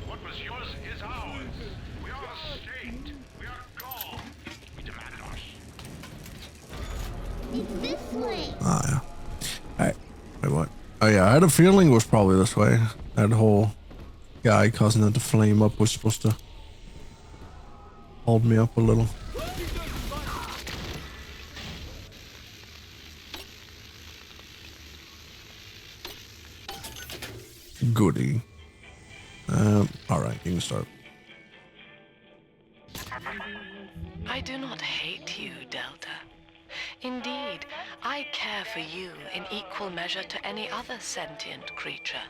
What was yours is ours. We are a state. We are God. We demand ours. It's this way. Ah, yeah. Alright. Wait, what? Oh, yeah, I had a feeling it was probably this way. That whole guy causing it to flame up was supposed to hold me up a little. Goody. Alright, you can start. I do not hate you, Delta. Indeed, I care for you in equal measure to any other sentient creature.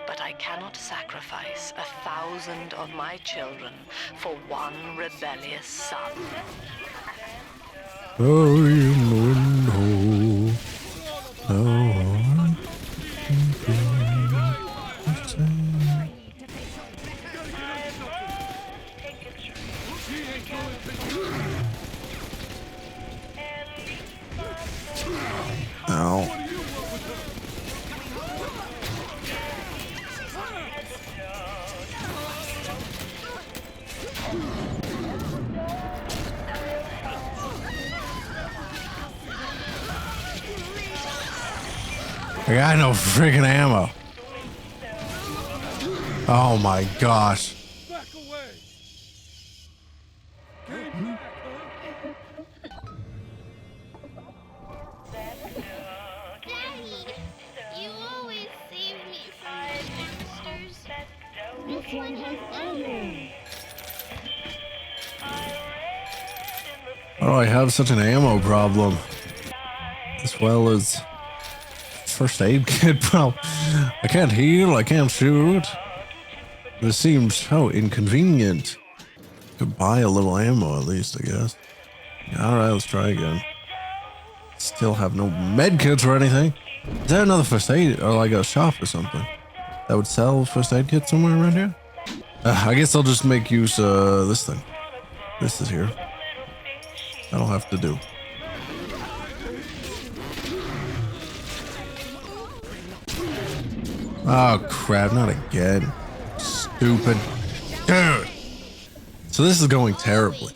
But I cannot sacrifice 1,000 of my children for one rebellious son. Oh, you know. Oh. Ow. I got no freaking ammo. Oh my gosh. Back away. Daddy, you always save me from monsters. This one has ammo. Why do I have such an ammo problem? As well as first aid kit problem. I can't heal, I can't shoot. This seems so inconvenient. Could buy a little ammo at least, I guess. Alright, let's try again. Still have no med kits or anything. Is there another first aid or like a shop or something that would sell first aid kits somewhere around here? I guess I'll just make use of this thing. This is here. That'll have to do. Oh crap, not again. Stupid. Dude. So this is going terribly.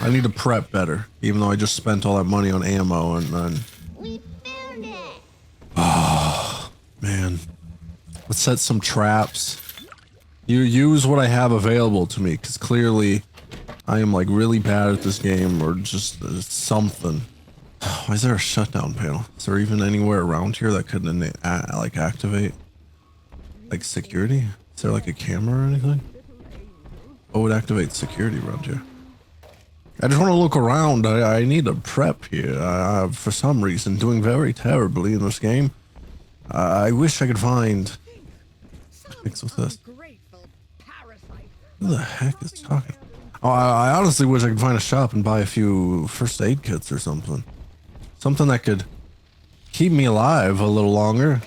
I need to prep better, even though I just spent all that money on ammo and then... We found it. Oh, man. Let's set some traps. You use what I have available to me, because clearly I am like really bad at this game or just something. Why is there a shutdown panel? Is there even anywhere around here that could like activate like security? Is there like a camera or anything? What would activate security around here? I just want to look around. I need a prep here. For some reason, doing very terribly in this game. I wish I could find... What's this? Who the heck is talking? Oh, I honestly wish I could find a shop and buy a few first aid kits or something. Something that could keep me alive a little longer.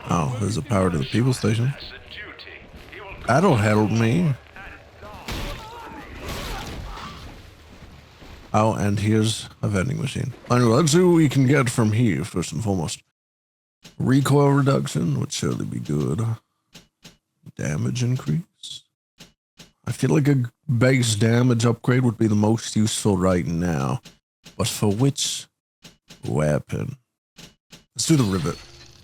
Oh, there's a power to the people station. That'll help me. Oh, and here's a vending machine. Anyway, let's see what we can get from here first and foremost. Recoil reduction would surely be good. Damage increase. I feel like a base damage upgrade would be the most useful right now. But for which weapon? Let's do the rivet.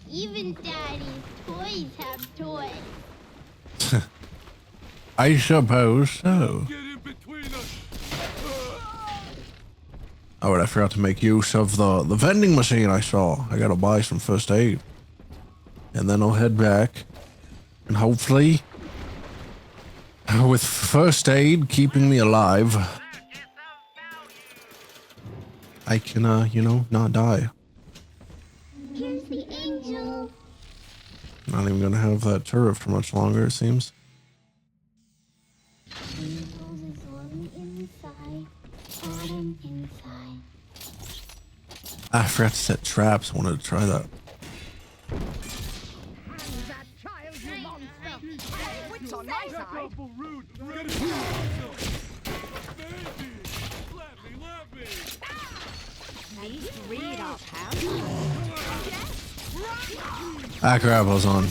Even Daddy's toys have toys. I suppose so. Oh, and I forgot to make use of the vending machine I saw. I gotta buy some first aid. And then I'll head back. And hopefully, with first aid keeping me alive, I can, you know, not die. Here's the angel. Not even gonna have that turret for much longer, it seems. I forgot to set traps. I wanted to try that. Ah crap, I was on.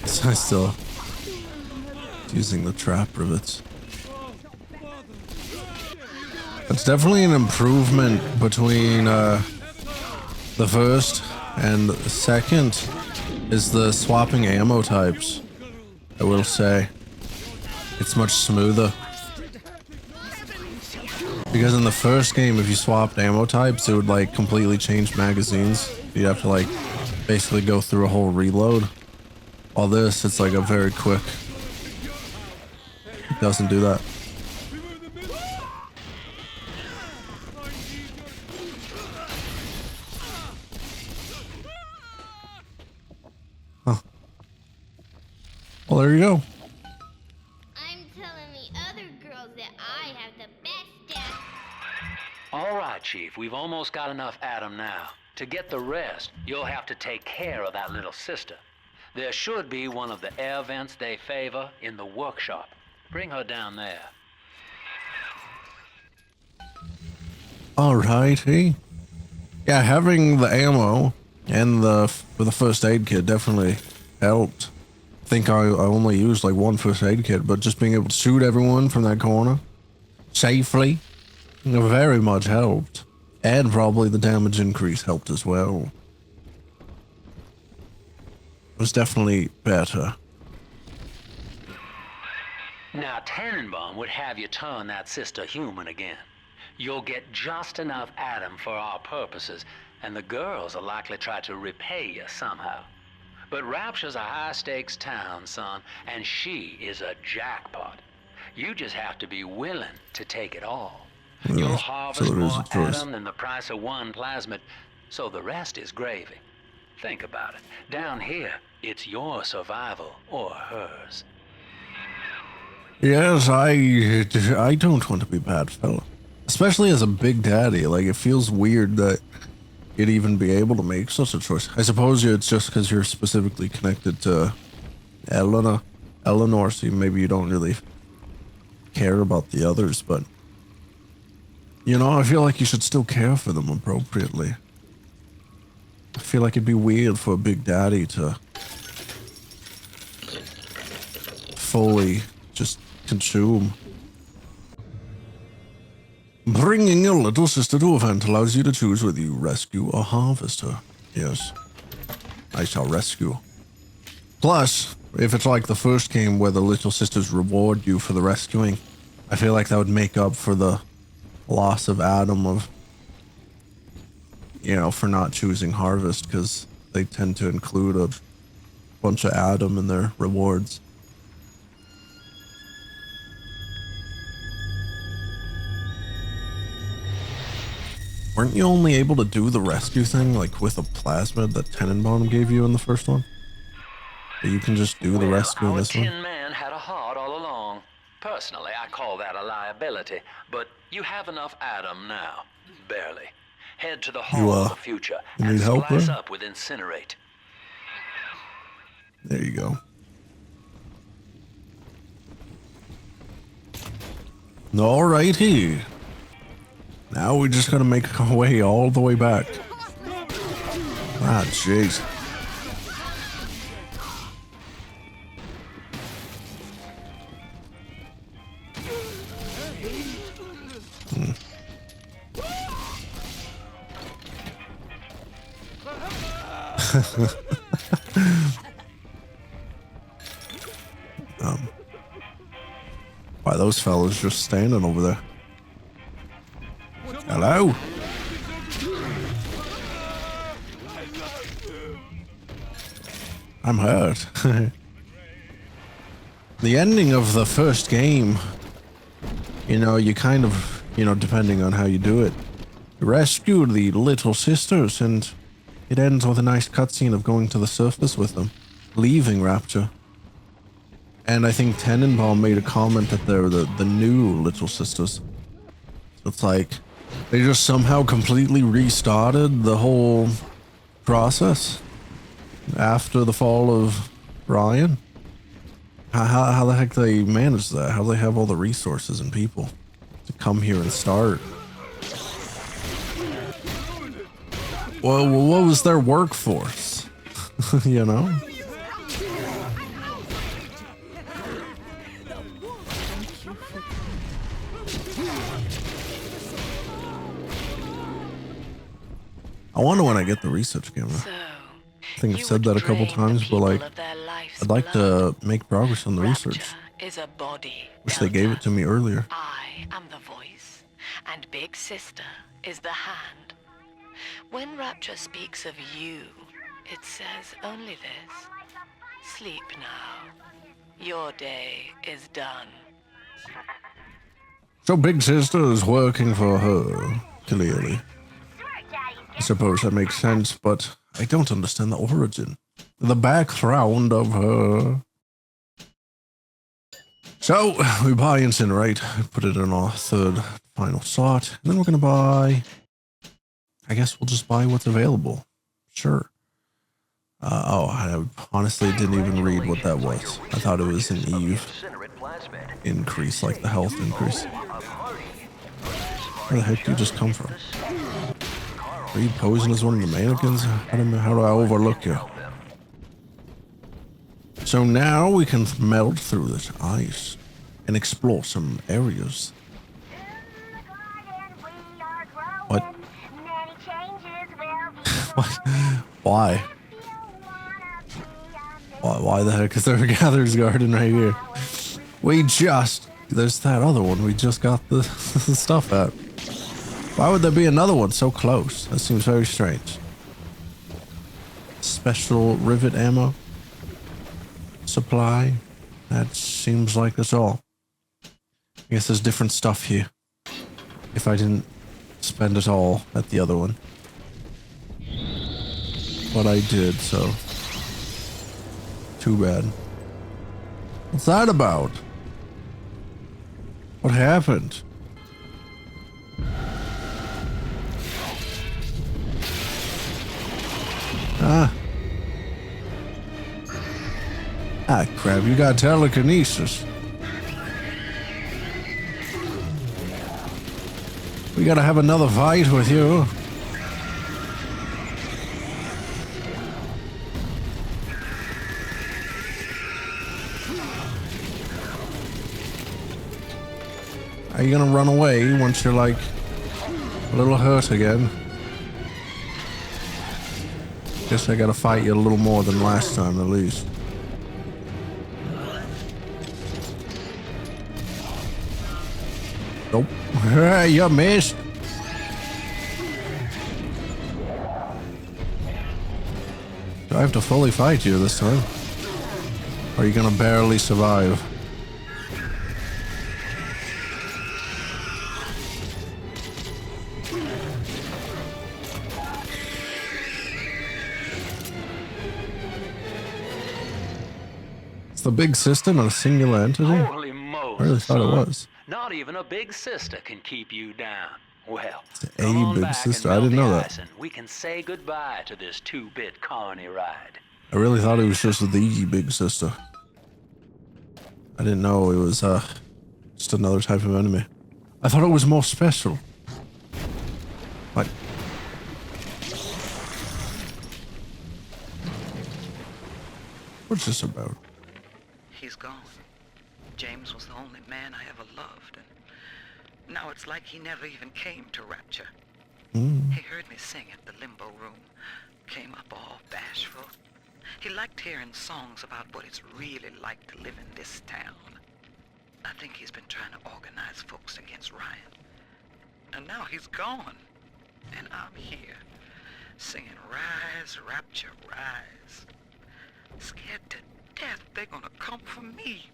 So I still using the trap rivets. It's definitely an improvement between the first and the second is the swapping ammo types. I will say it's much smoother. Because in the first game, if you swapped ammo types, it would like completely change magazines. You'd have to like basically go through a whole reload. While this, it's like a very quick. It doesn't do that. Huh. Well, there you go. I'm telling the other girls that I have the best dad. All right, Chief, we've almost got enough Adam now. To get the rest, you'll have to take care of that little sister. There should be one of the air vents they favor in the workshop. Bring her down there. Alrighty. Yeah, having the ammo and the first aid kit definitely helped. I think I only used like one first aid kit, but just being able to shoot everyone from that corner safely very much helped. And probably the damage increase helped as well. It was definitely better. Now, Tannenbaum would have you turn that sister human again. You'll get just enough Adam for our purposes, and the girls will likely try to repay you somehow. But Rapture's a high-stakes town, son, and she is a jackpot. You just have to be willing to take it all. You'll harvest more Adam than the price of one plasmid, so the rest is gravy. Think about it. Down here, it's your survival or hers. Yes, I don't want to be bad fella. Especially as a big daddy, like it feels weird that you'd even be able to make such a choice. I suppose it's just because you're specifically connected to Eleanor, so maybe you don't really care about the others, but you know, I feel like you should still care for them appropriately. I feel like it'd be weird for a big daddy to fully just consume. Bringing your little sister to a event allows you to choose whether you rescue or harvest her. Yes, I shall rescue. Plus, if it's like the first game where the little sisters reward you for the rescuing, I feel like that would make up for the loss of Adam of, you know, for not choosing harvest, because they tend to include a bunch of Adam in their rewards. Weren't you only able to do the rescue thing like with a plasmid that Tenenbaum gave you in the first one? But you can just do the rescue in this one? Our Tin Man had a heart all along. Personally, I call that a liability, but you have enough Adam now. Barely. Head to the Hall of the Future and splice up with Incinerate. There you go. Alrighty. Now we just gotta make our way all the way back. Ah, jeez. Why those fellas just standing over there? Hello? I'm hurt. The ending of the first game, you know, you kind of, you know, depending on how you do it, rescue the little sisters, and it ends with a nice cutscene of going to the surface with them, leaving Rapture. And I think Tenenbaum made a comment that they're the new little sisters. So it's like they just somehow completely restarted the whole process after the fall of Brian. How the heck do they manage that? How do they have all the resources and people to come here and start? Well, what was their workforce? You know? I wonder when I get the research camera. So, I think I've said that a couple times, but like, I'd like to make progress on the research. Rapture is a body. Wish they gave it to me earlier. I am the voice, and Big Sister is the hand. When Rapture speaks of you, it says only this. Sleep now. Your day is done. So Big Sister is working for her, clearly. I suppose that makes sense, but I don't understand the origin, the background of her. So we buy Incinerate, put it in our third final slot, and then we're gonna buy. I guess we'll just buy what's available. Sure. I honestly didn't even read what that was. I thought it was an Eve increase, like the health increase. Where the heck do you just come from? Are you posing as one of the mannequins? How do I overlook you? So now we can melt through this ice and explore some areas. What? What? Why? Why the heck is there a Gatherer's Garden right here? There's that other one we just got the stuff at. Why would there be another one so close? That seems very strange. Special rivet ammo supply. That seems like that's all. I guess there's different stuff here. If I didn't spend it all at the other one. But I did, so. Too bad. What's that about? What happened? Ah, crap, you got telekinesis. We gotta have another fight with you. Are you gonna run away once you're like a little hurt again? Guess I gotta fight you a little more than last time, at least. Nope. You missed. Do I have to fully fight you this time? Or are you gonna barely survive? The big sister, not a singular entity? Holy Moses, I really thought son. it was. Not even a big sister can keep you down. Well, A come on big back sister? and I didn't melt know the that. ice and we can say goodbye to this 2-bit colony ride. I really thought it was just the big sister. I didn't know it was just another type of enemy. I thought it was more special. What? What's this about? He's gone. James was the only man I ever loved, and now it's like he never even came to Rapture. He heard me sing at the limbo room, came up all bashful. He liked hearing songs about what it's really like to live in this town. I think he's been trying to organize folks against Ryan. And now he's gone, and I'm here, singing Rise, Rapture, Rise. Scared to death they're gonna come for me.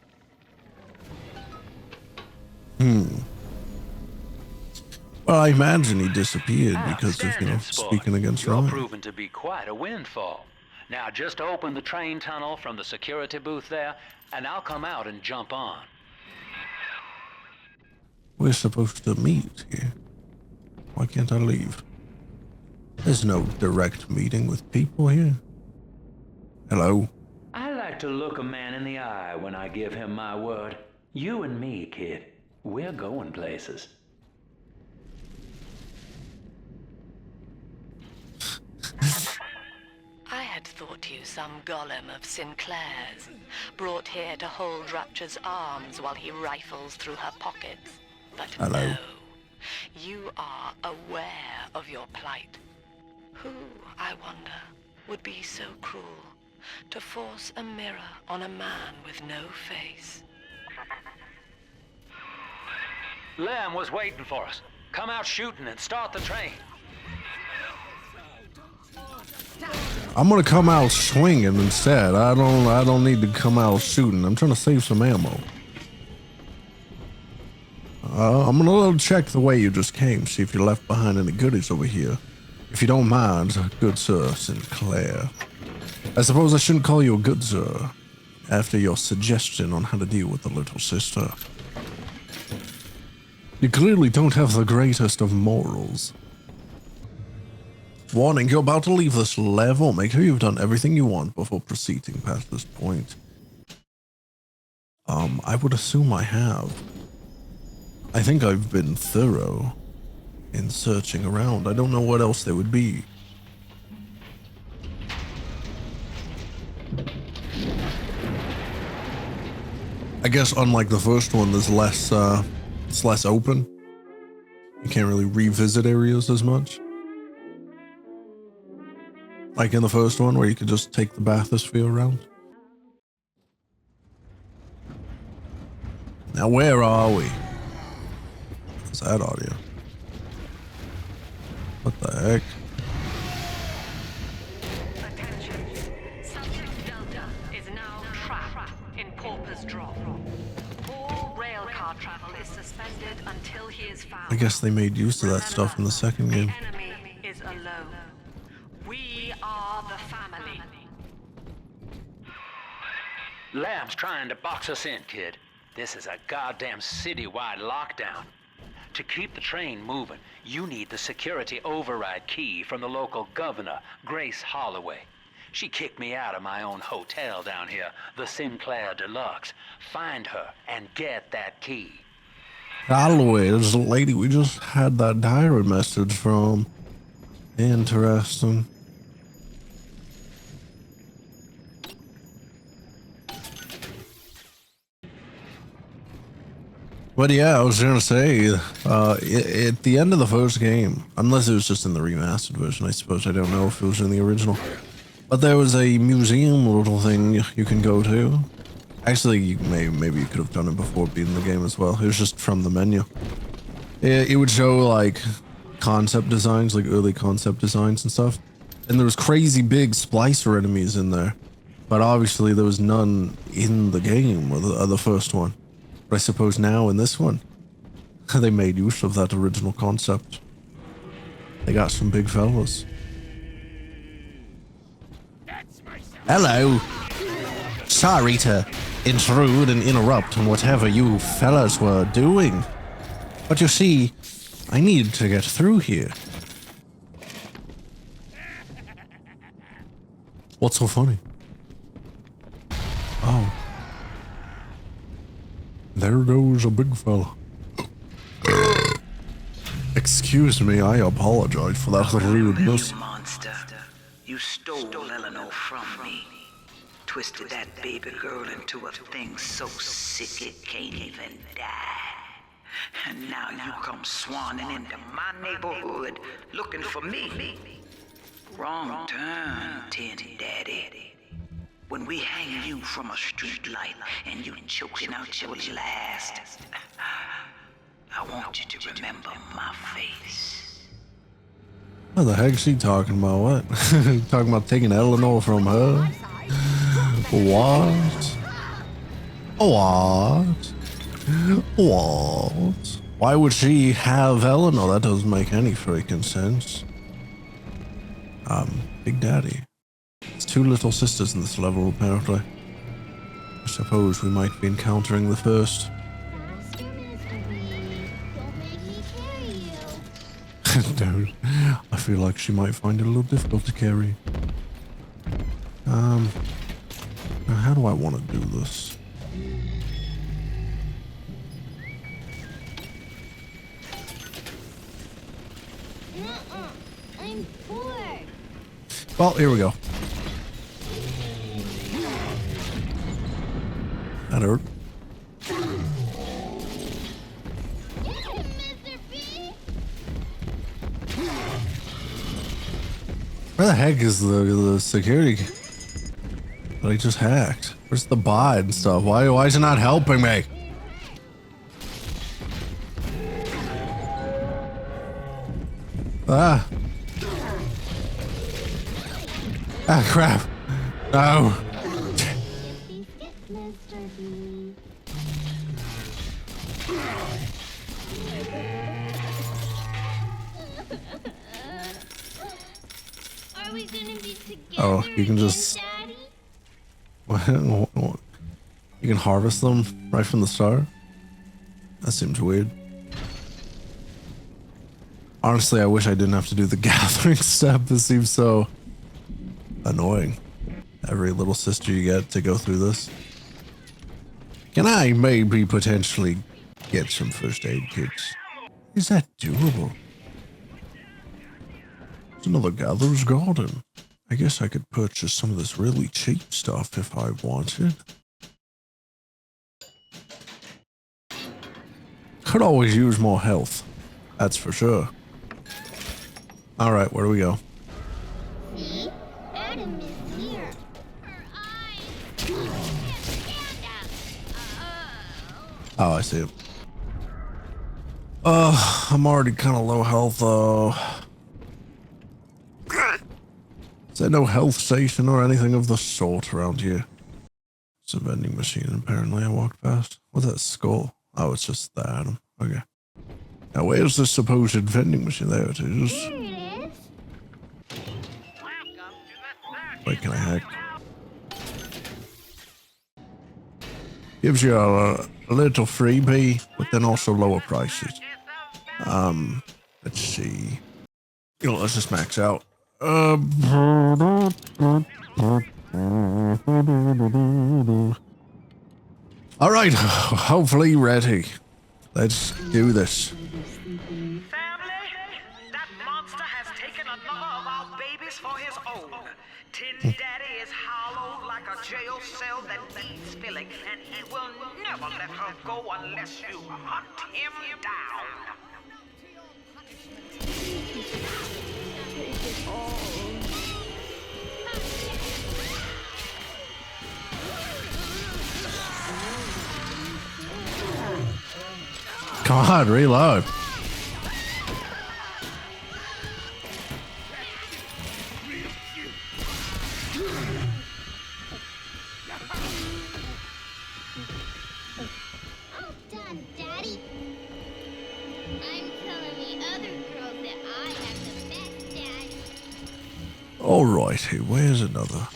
Well, I imagine he disappeared because of, Outstanding, speaking sport. against You're Ryan. proving to be quite a windfall. Now just open the train tunnel from the security booth there, and I'll come out and jump on. We're supposed to meet here. Why can't I leave? There's no direct meeting with people here. Hello? I like like to look a man in the eye when I give him my word. You and me, kid, we're going places. I had thought you some golem of Sinclair's, brought here to hold Rapture's arms while he rifles through her pockets. But Hello. no, you are aware of your plight. Who, I wonder, would be so cruel to force a mirror on a man with no face? Lamb was waiting for us. Come out shooting and start the train. I'm gonna come out swinging instead. I don't need to come out shooting. I'm trying to save some ammo. I'm gonna check the way you just came, see if you left behind any goodies over here. If you don't mind, good sir Sinclair. I suppose I shouldn't call you a good sir after your suggestion on how to deal with the little sister. You clearly don't have the greatest of morals. Warning, you're about to leave this level. Make sure you've done everything you want before proceeding past this point. I would assume I have. I think I've been thorough in searching around. I don't know what else there would be. I guess unlike the first one, there's less, it's less open. You can't really revisit areas as much. Like in the first one, where you could just take the bathysphere around. Now, where are we? What's that audio? What the heck? Attention. Subject Delta is now trapped in Pauper's Drop. All railcar travel is suspended until he is found. I guess they made use of that stuff in the second game. The enemy is alone. We are the family. Lamb's trying to box us in, kid. This is a goddamn citywide lockdown. To keep the train moving, you need the security override key from the local governor, Grace Holloway. She kicked me out of my own hotel down here, the Sinclair Deluxe. Find her and get that key. Holloway, there's a lady we just had that diary message from. Interesting. But yeah, I was gonna say, at the end of the first game, unless it was just in the remastered version, I suppose, I don't know if it was in the original, but there was a museum little thing you can go to. Actually, maybe you could have done it before being in the game as well. It was just from the menu. It would show like concept designs, like early concept designs and stuff, and there was crazy big splicer enemies in there, but obviously there was none in the game or the first one. But I suppose now in this one, they made use of that original concept. They got some big fellas. Hello. Sorry to intrude and interrupt on whatever you fellas were doing. But you see, I need to get through here. What's so funny? Oh. There goes a big fella. Excuse me, I apologize for that rudeness. You monster. You stole Eleanor from me. Twisted that baby girl into a thing so sick it can't even die. And now you come swanning into my neighborhood looking for me. Wrong turn, Tin Daddy. When we hang you from a street light and you choking out your last, I want you to remember my face. What the heck is she talking about? What? Talking about taking Eleanor from her? What? What? What? Why would she have Eleanor? That doesn't make any freaking sense. Big Daddy. There's two little sisters in this level, apparently. I suppose we might be encountering the first. Dude, I feel like she might find it a little difficult to carry. Now, how do I want to do this? I'm bored. Well, here we go. That hurt. Mr. B? Where the heck is the security that I just hacked? Where's the bot and stuff? Why is it not helping me? Ah. Ah, crap. No. Mr. B. Are we gonna be together? Oh, you can just. Daddy? You can harvest them right from the start? That seems weird. Honestly, I wish I didn't have to do the gathering step. This seems so annoying. Every little sister you get to go through this. Can I maybe potentially get some first aid kits? Is that doable? It's another gatherer's garden. I guess I could purchase some of this really cheap stuff if I wanted. Could always use more health. That's for sure. Alright, where do we go? See? Adam is here. Her eyes. Stand up. Oh, I see it. I'm already kind of low health, though. Is there no health station or anything of the sort around here? It's a vending machine, apparently. I walked past. What's that skull? Oh, it's just the Adam. Okay. Now, where's the supposed vending machine? There it is. There it is. Wait, can I hack? Gives you a little freebie, but then also lower prices. Let's see. You know, let's just max out. All right, hopefully ready. Let's do this. Family, that monster has taken another of our babies for his own. Tin Daddy is hollow like a jail cell that needs filling, and he will never let her go unless you hunt him down. Come on, reload. All done, Daddy. I'm telling the other girls that I have the best daddy. Alrighty, where's another?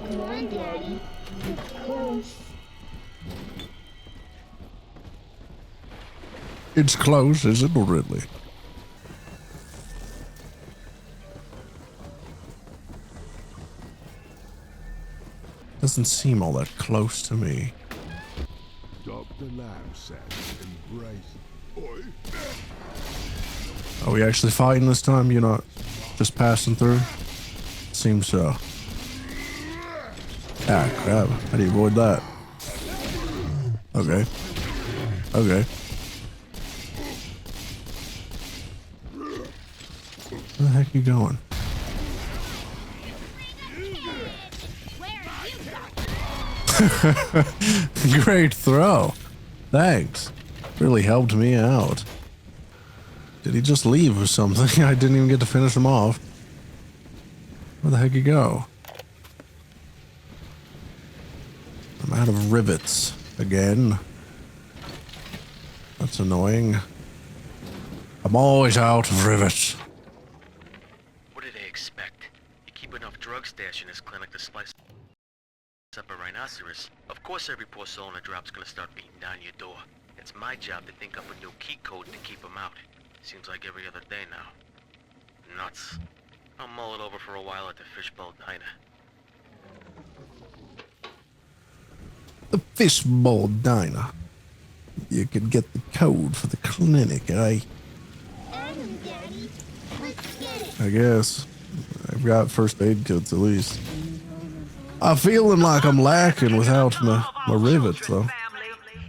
Come on, Daddy. It's close. It's close, is it really? Doesn't seem all that close to me. Dr. Lamb said, embrace. Oi. Are we actually fighting this time? You're not just passing through? Seems so. Ah, crap. How do you avoid that? Okay. Okay. Where the heck are you going? Great throw. Thanks. Really helped me out. Did he just leave or something? I didn't even get to finish him off. Where the heck you go? I'm out of rivets again. That's annoying. I'm always out of rivets. What do they expect? You keep enough drug stash in this clinic to slice up a rhinoceros. Of course every poor soul in a drop's gonna start beating down your door. It's my job to think up a new key code to keep them out. Seems like every other day now. Nuts. I'll mull it over for a while at the Fishbowl Diner. The Fishbowl Diner. You could get the code for the clinic, eh? Adam, Daddy. Let's get it. I guess. I've got first aid kits at least. I'm feeling like I'm lacking without my rivets, though.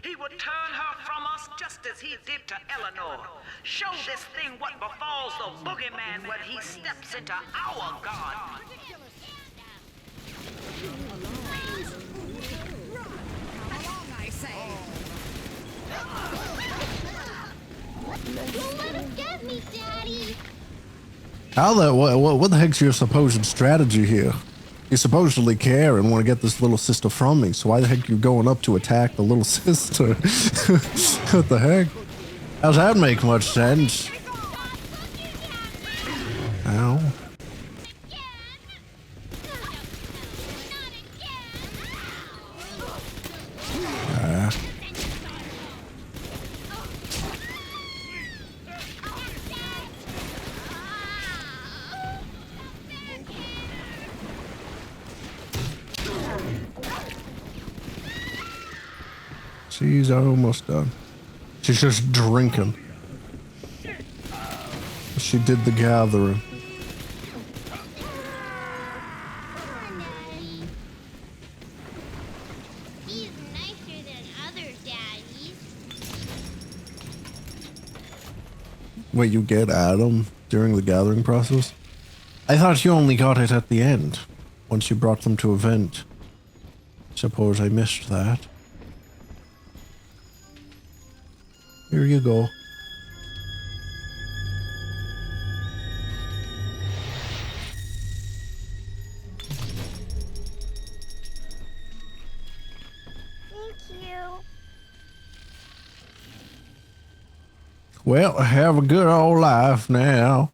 He would turn her from us just as he did to Eleanor. Show this thing what befalls the boogeyman when he steps into our garden. Don't let him get me, Daddy. What the heck's your supposed strategy here? You supposedly care and want to get this little sister from me, so why the heck are you going up to attack the little sister? What the heck? How's that make much sense? Ow. Ah. She's almost done. She's just drinking. She did the gathering. Come on, Daddy. He's nicer than other daddies. Wait, you get Adam during the gathering process? I thought you only got it at the end, once you brought them to a vent. Suppose I missed that. Here you go. Thank you. Well, have a good old life now.